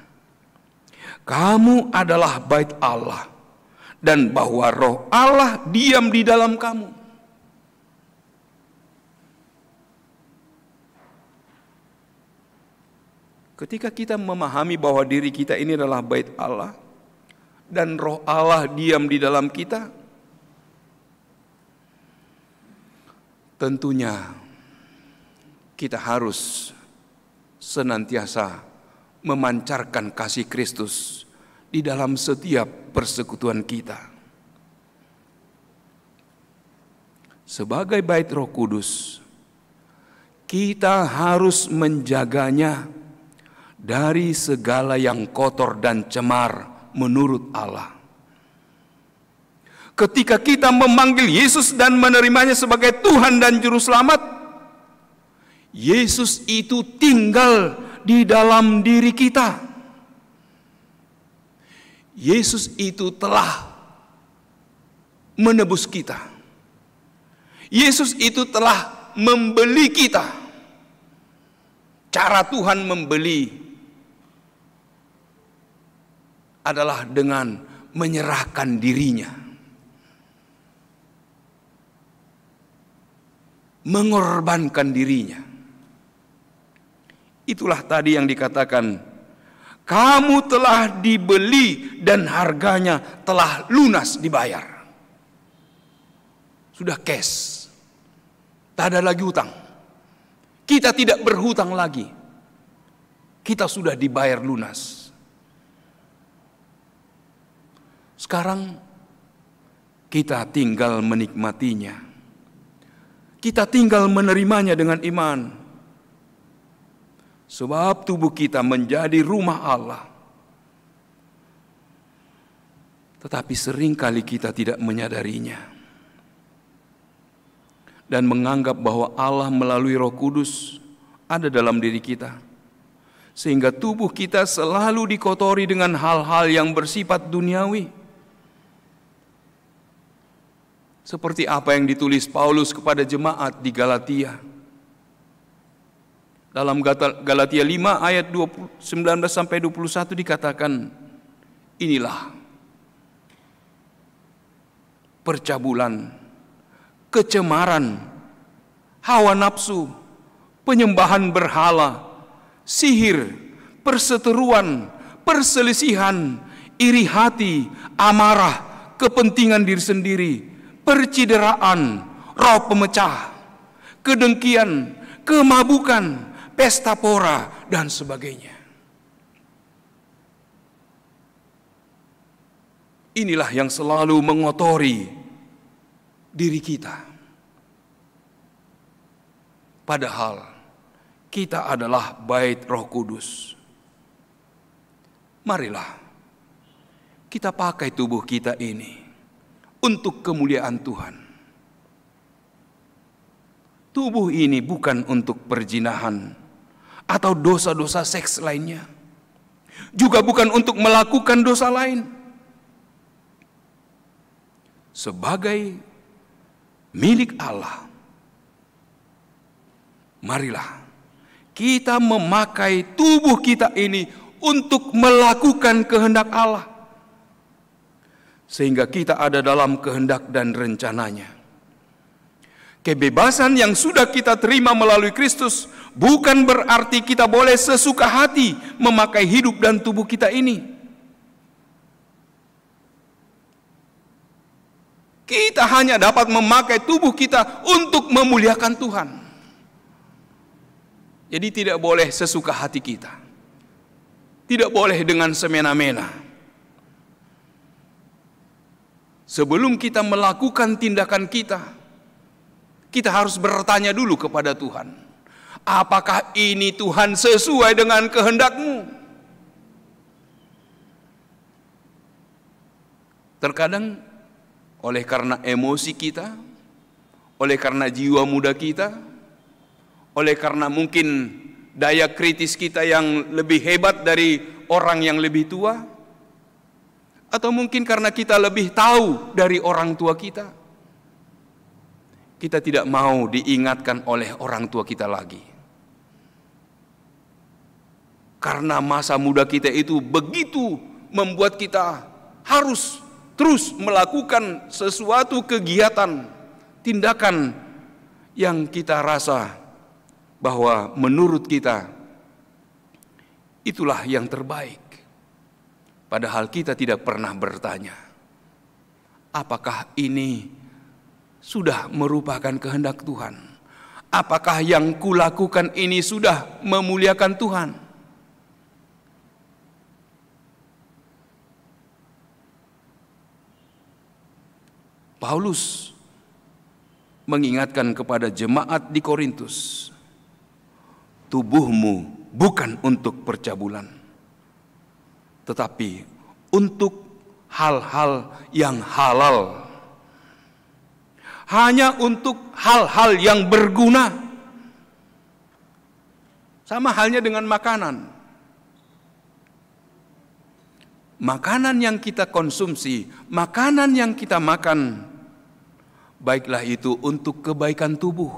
kamu adalah bait Allah, dan bahwa Roh Allah diam di dalam kamu. Ketika kita memahami bahwa diri kita ini adalah bait Allah, dan Roh Allah diam di dalam kita, tentunya kita harus senantiasa memancarkan kasih Kristus di dalam setiap persekutuan kita. Sebagai bait Roh Kudus, kita harus menjaganya dari segala yang kotor dan cemar menurut Allah. Ketika kita memanggil Yesus dan menerimanya sebagai Tuhan dan Juru Selamat, Yesus itu tinggal di dalam diri kita. Yesus itu telah menebus kita. Yesus itu telah membeli kita. Cara Tuhan membeli adalah dengan menyerahkan dirinya, mengorbankan dirinya. Itulah tadi yang dikatakan, kamu telah dibeli dan harganya telah lunas dibayar. Sudah cash, tak ada lagi hutang. Kita tidak berhutang lagi. Kita sudah dibayar lunas. Sekarang kita tinggal menikmatinya. Kita tinggal menerimanya dengan iman. Sebab tubuh kita menjadi rumah Allah. Tetapi seringkali kita tidak menyadarinya. Dan menganggap bahwa Allah melalui Roh Kudus ada dalam diri kita. Sehingga tubuh kita selalu dikotori dengan hal-hal yang bersifat duniawi. Seperti apa yang ditulis Paulus kepada jemaat di Galatia. Dalam Galatia 5 ayat 19-21 dikatakan, inilah percabulan, kecemaran, hawa nafsu, penyembahan berhala, sihir, perseteruan, perselisihan, iri hati, amarah, kepentingan diri sendiri, percideraan, roh pemecah, kedengkian, kemabukan, pesta pora, dan sebagainya. Inilah yang selalu mengotori diri kita. Padahal kita adalah bait Roh Kudus. Marilah kita pakai tubuh kita ini untuk kemuliaan Tuhan. Tubuh ini bukan untuk perzinahan atau dosa-dosa seks lainnya. Juga bukan untuk melakukan dosa lain. Sebagai milik Allah, marilah kita memakai tubuh kita ini untuk melakukan kehendak Allah. Sehingga kita ada dalam kehendak dan rencananya. Kebebasan yang sudah kita terima melalui Kristus bukan berarti kita boleh sesuka hati memakai hidup dan tubuh kita ini. Kita hanya dapat memakai tubuh kita untuk memuliakan Tuhan. Jadi tidak boleh sesuka hati kita. Tidak boleh dengan semena-mena. Sebelum kita melakukan tindakan kita harus bertanya dulu kepada Tuhan. Apakah ini Tuhan sesuai dengan kehendak-Mu? Terkadang oleh karena emosi kita, oleh karena jiwa muda kita, oleh karena mungkin daya kritis kita yang lebih hebat dari orang yang lebih tua, atau mungkin karena kita lebih tahu dari orang tua kita, kita tidak mau diingatkan oleh orang tua kita lagi. Karena masa muda kita itu begitu membuat kita harus terus melakukan sesuatu kegiatan, tindakan yang kita rasa bahwa menurut kita itulah yang terbaik. Padahal kita tidak pernah bertanya, apakah ini sudah merupakan kehendak Tuhan? Apakah yang kulakukan ini sudah memuliakan Tuhan? Paulus mengingatkan kepada jemaat di Korintus, tubuhmu bukan untuk percabulan, tetapi untuk hal-hal yang halal. Hanya untuk hal-hal yang berguna. Sama halnya dengan makanan. Makanan yang kita konsumsi, makanan yang kita makan, baiklah itu untuk kebaikan tubuh.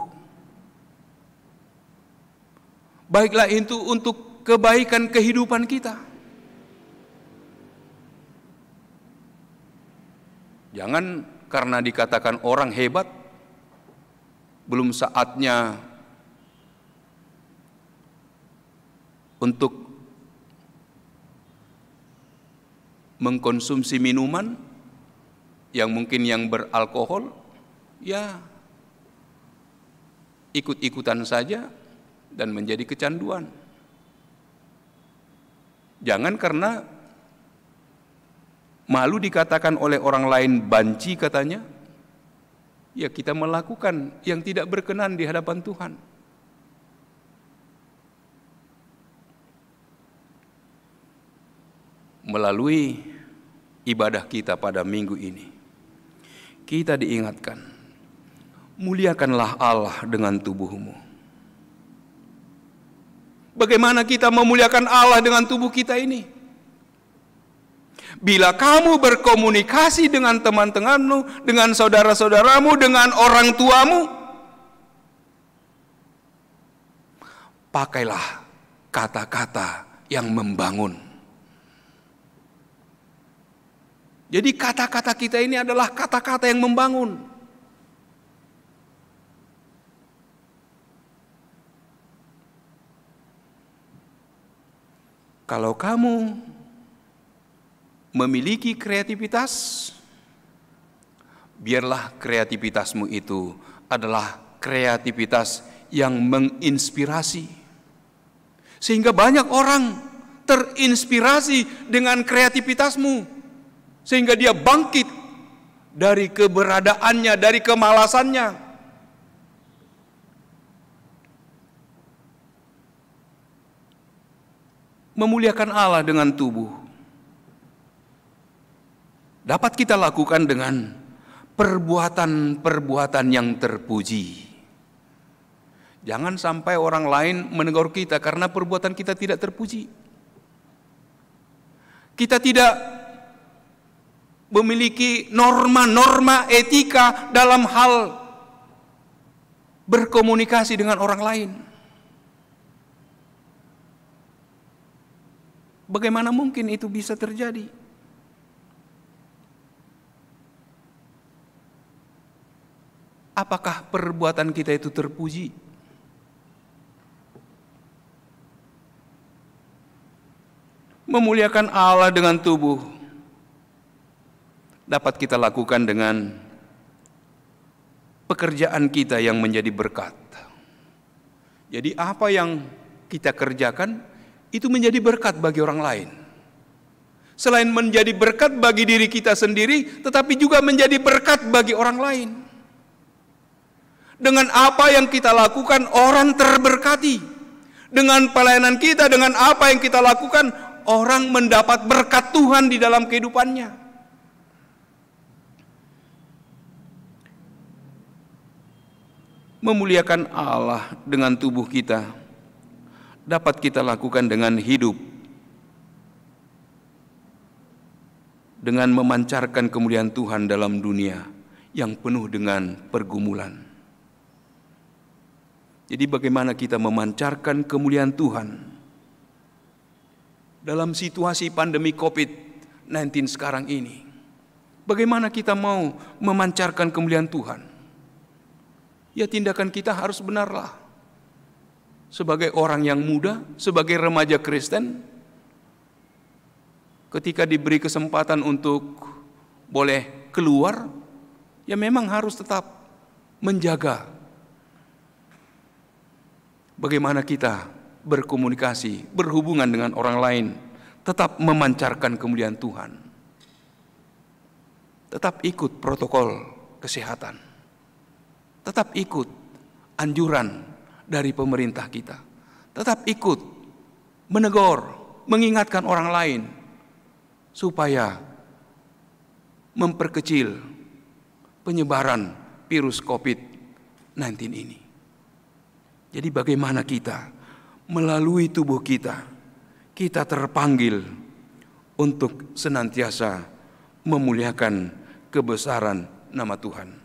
Baiklah itu untuk kebaikan kehidupan kita. Jangan karena dikatakan orang hebat, belum saatnya untuk mengkonsumsi minuman yang mungkin yang beralkohol, ya ikut-ikutan saja dan menjadi kecanduan. Jangan karena malu dikatakan oleh orang lain banci katanya, ya kita melakukan yang tidak berkenan di hadapan Tuhan. Melalui ibadah kita pada minggu ini, kita diingatkan, muliakanlah Allah dengan tubuhmu. Bagaimana kita memuliakan Allah dengan tubuh kita ini? Bila kamu berkomunikasi dengan teman-temanmu, dengan saudara-saudaramu, dengan orang tuamu, pakailah kata-kata yang membangun. Jadi kata-kata kita ini adalah kata-kata yang membangun. Kalau kamu memiliki kreativitas, biarlah kreativitasmu itu adalah kreativitas yang menginspirasi. Sehingga banyak orang terinspirasi dengan kreativitasmu. Sehingga dia bangkit dari keberadaannya, dari kemalasannya. Memuliakan Allah dengan tubuh dapat kita lakukan dengan perbuatan-perbuatan yang terpuji. Jangan sampai orang lain menegur kita karena perbuatan kita tidak terpuji. Kita tidak memiliki norma-norma etika dalam hal berkomunikasi dengan orang lain. Bagaimana mungkin itu bisa terjadi? Apakah perbuatan kita itu terpuji? Memuliakan Allah dengan tubuh dapat kita lakukan dengan pekerjaan kita yang menjadi berkat. Jadi apa yang kita kerjakan itu menjadi berkat bagi orang lain. Selain menjadi berkat bagi diri kita sendiri, tetapi juga menjadi berkat bagi orang lain. Dengan apa yang kita lakukan, orang terberkati. Dengan pelayanan kita, dengan apa yang kita lakukan, orang mendapat berkat Tuhan di dalam kehidupannya. Memuliakan Allah dengan tubuh kita dapat kita lakukan dengan hidup, dengan memancarkan kemuliaan Tuhan dalam dunia yang penuh dengan pergumulan. Jadi bagaimana kita memancarkan kemuliaan Tuhan dalam situasi pandemi COVID-19 sekarang ini? Bagaimana kita mau memancarkan kemuliaan Tuhan? Ya, tindakan kita harus benarlah. Sebagai orang yang muda, sebagai remaja Kristen, ketika diberi kesempatan untuk boleh keluar, ya memang harus tetap menjaga bagaimana kita berkomunikasi, berhubungan dengan orang lain, tetap memancarkan kemuliaan Tuhan. Tetap ikut protokol kesehatan. Tetap ikut anjuran dari pemerintah kita. Tetap ikut menegur, mengingatkan orang lain supaya memperkecil penyebaran virus COVID-19 ini. Jadi bagaimana kita melalui tubuh kita terpanggil untuk senantiasa memuliakan kebesaran nama Tuhan.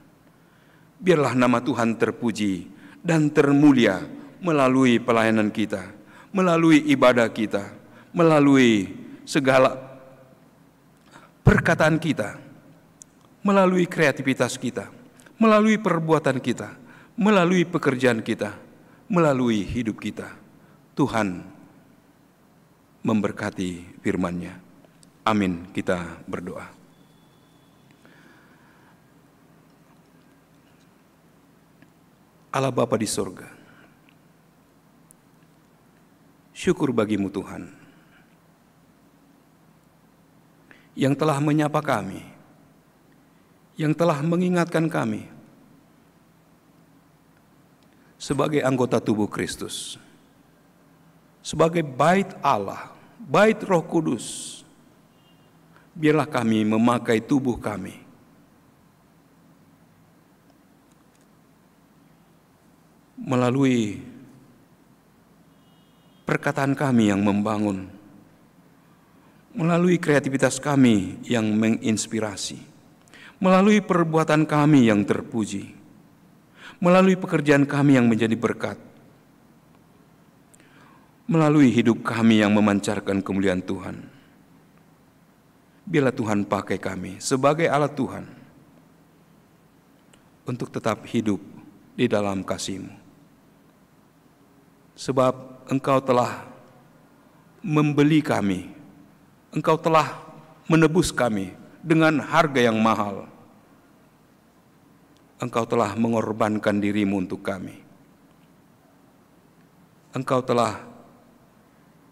Biarlah nama Tuhan terpuji dan termulia melalui pelayanan kita, melalui ibadah kita, melalui segala perkataan kita, melalui kreativitas kita, melalui perbuatan kita, melalui pekerjaan kita, melalui hidup kita. Tuhan memberkati firman-Nya. Amin. Kita berdoa. Allah Bapa di surga, syukur bagimu Tuhan, yang telah menyapa kami, yang telah mengingatkan kami sebagai anggota tubuh Kristus, sebagai bait Allah, bait Roh Kudus. Biarlah kami memakai tubuh kami melalui perkataan kami yang membangun, melalui kreativitas kami yang menginspirasi, melalui perbuatan kami yang terpuji, melalui pekerjaan kami yang menjadi berkat, melalui hidup kami yang memancarkan kemuliaan Tuhan. Biarlah Tuhan pakai kami sebagai alat Tuhan untuk tetap hidup di dalam kasih-Mu. Sebab Engkau telah membeli kami, Engkau telah menebus kami dengan harga yang mahal. Engkau telah mengorbankan diri-Mu untuk kami. Engkau telah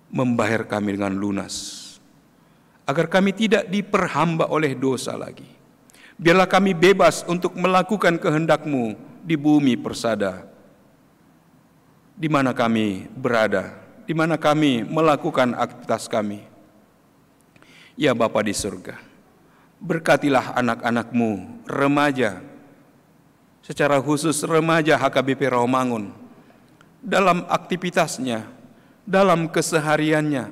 membayar kami dengan lunas, agar kami tidak diperhamba oleh dosa lagi. Biarlah kami bebas untuk melakukan kehendak-Mu di bumi persada, di mana kami berada, di mana kami melakukan aktivitas kami. Ya Bapa di surga, berkatilah anak-anak-Mu remaja, secara khusus remaja HKBP Rawamangun, dalam aktivitasnya, dalam kesehariannya,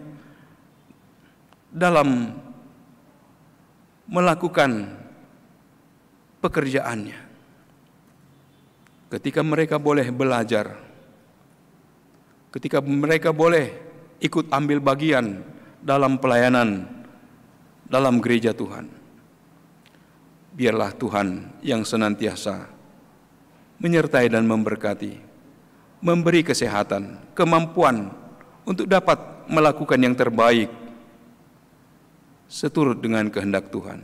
dalam melakukan pekerjaannya. Ketika mereka boleh belajar, ketika mereka boleh ikut ambil bagian dalam pelayanan dalam gereja Tuhan, biarlah Tuhan yang senantiasa menyertai dan memberkati, memberi kesehatan, kemampuan untuk dapat melakukan yang terbaik seturut dengan kehendak Tuhan.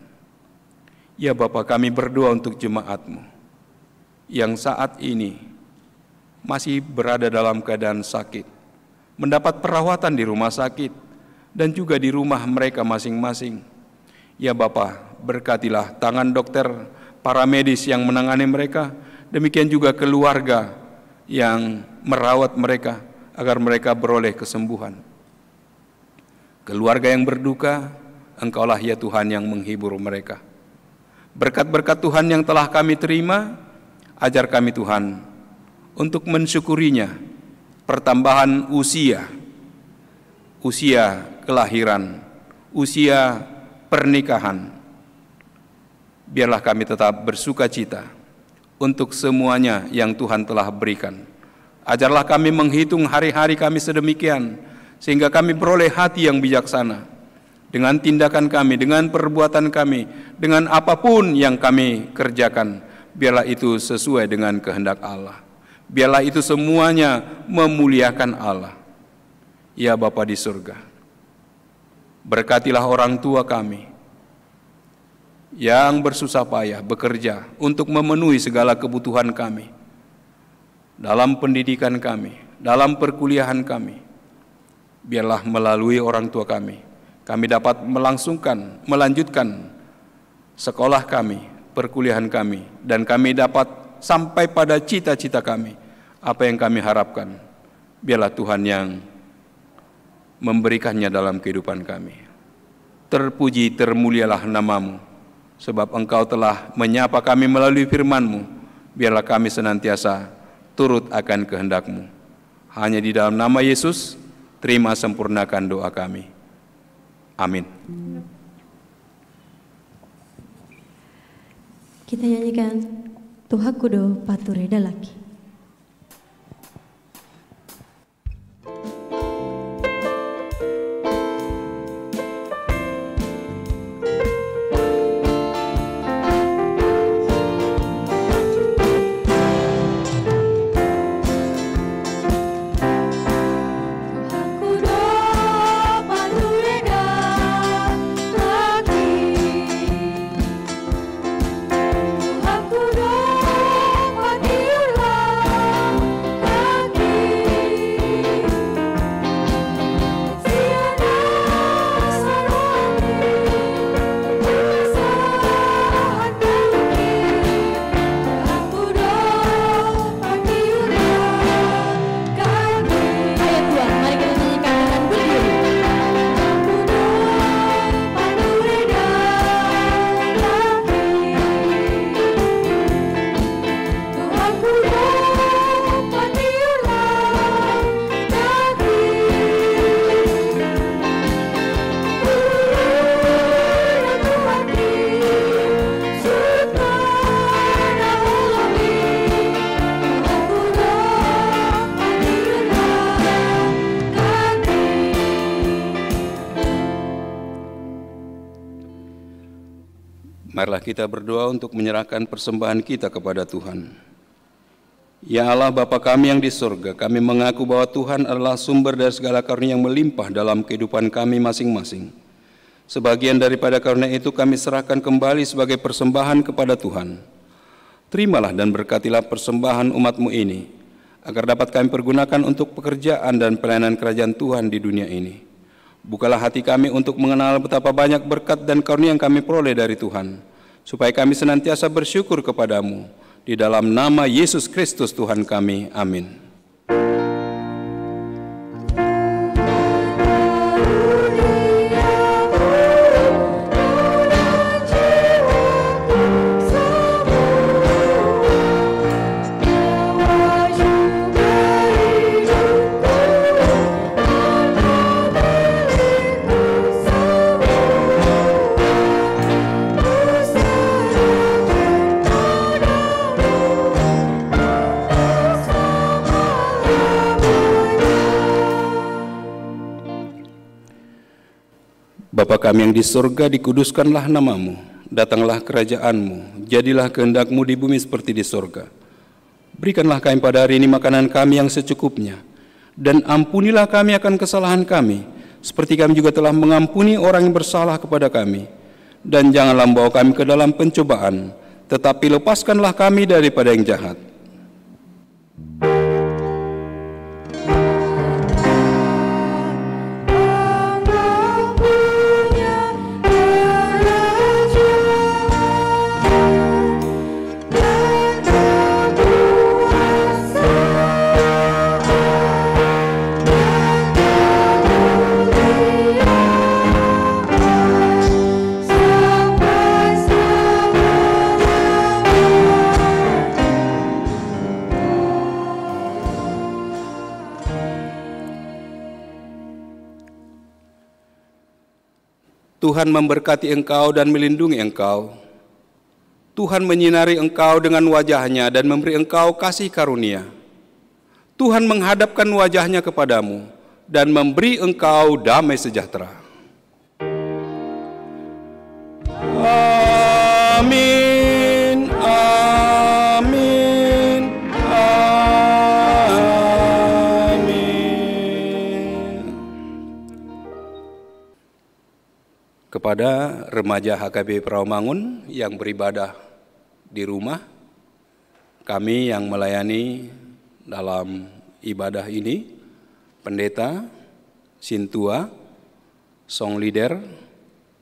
Ya Bapa, kami berdoa untuk jemaat-Mu yang saat ini masih berada dalam keadaan sakit, mendapat perawatan di rumah sakit, dan juga di rumah mereka masing-masing. Ya Bapa, berkatilah tangan dokter, para medis yang menangani mereka, demikian juga keluarga yang merawat mereka, agar mereka beroleh kesembuhan. Keluarga yang berduka, Engkaulah ya Tuhan yang menghibur mereka. Berkat-berkat Tuhan yang telah kami terima, ajar kami Tuhan untuk mensyukurinya, pertambahan usia kelahiran, usia pernikahan. Biarlah kami tetap bersuka cita untuk semuanya yang Tuhan telah berikan. Ajarlah kami menghitung hari-hari kami sedemikian, sehingga kami beroleh hati yang bijaksana. Dengan tindakan kami, dengan perbuatan kami, dengan apapun yang kami kerjakan, biarlah itu sesuai dengan kehendak Allah. Biarlah itu semuanya memuliakan Allah. Ya Bapa di surga, berkatilah orang tua kami yang bersusah payah bekerja untuk memenuhi segala kebutuhan kami, dalam pendidikan kami, dalam perkuliahan kami. Biarlah melalui orang tua kami dapat melanjutkan sekolah kami, perkuliahan kami, dan kami dapat sampai pada cita-cita kami, apa yang kami harapkan. Biarlah Tuhan yang memberikannya dalam kehidupan kami. Terpuji, termulialah nama-Mu, sebab Engkau telah menyapa kami melalui firman-Mu. Biarlah kami senantiasa turut akan kehendak-Mu. Hanya di dalam nama Yesus, terima sempurnakan doa kami. Amin. Kita nyanyikan Tuhan Kudo Patureda lagi. Marilah kita berdoa untuk menyerahkan persembahan kita kepada Tuhan. Ya Allah Bapa kami yang di surga, kami mengaku bahwa Tuhan adalah sumber dari segala karunia yang melimpah dalam kehidupan kami masing-masing. Sebagian daripada karunia itu kami serahkan kembali sebagai persembahan kepada Tuhan. Terimalah dan berkatilah persembahan umat-Mu ini, agar dapat kami pergunakan untuk pekerjaan dan pelayanan kerajaan Tuhan di dunia ini. Bukalah hati kami untuk mengenal betapa banyak berkat dan karunia yang kami peroleh dari Tuhan, supaya kami senantiasa bersyukur kepada-Mu. Di dalam nama Yesus Kristus Tuhan kami, amin. Bapa kami yang di surga, dikuduskanlah nama-Mu, datanglah kerajaan-Mu, jadilah kehendak-Mu di bumi seperti di surga. Berikanlah kami pada hari ini makanan kami yang secukupnya, dan ampunilah kami akan kesalahan kami, seperti kami juga telah mengampuni orang yang bersalah kepada kami. Dan janganlah membawa kami ke dalam pencobaan, tetapi lepaskanlah kami daripada yang jahat. Tuhan memberkati engkau dan melindungi engkau. Tuhan menyinari engkau dengan wajah-Nya dan memberi engkau kasih karunia. Tuhan menghadapkan wajah-Nya kepadamu dan memberi engkau damai sejahtera. Amin, amin, amin. Kepada remaja HKBP Rawamangun yang beribadah di rumah, kami yang melayani dalam ibadah ini, pendeta, sintua, song leader,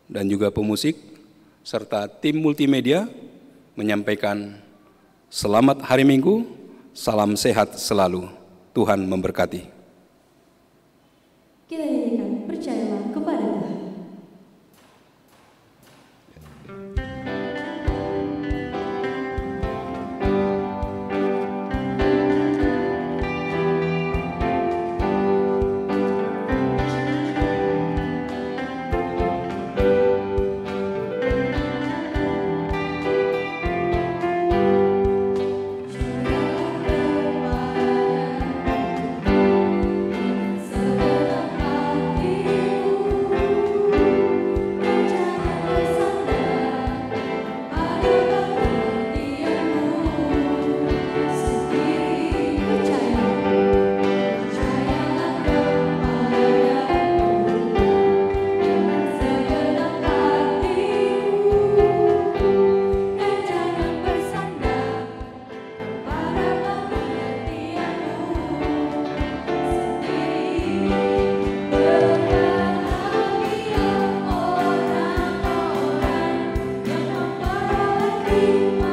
dan juga pemusik, serta tim multimedia menyampaikan selamat hari Minggu, salam sehat selalu, Tuhan memberkati. Kita nyanyikan percayalah kepada Tuhan. Terima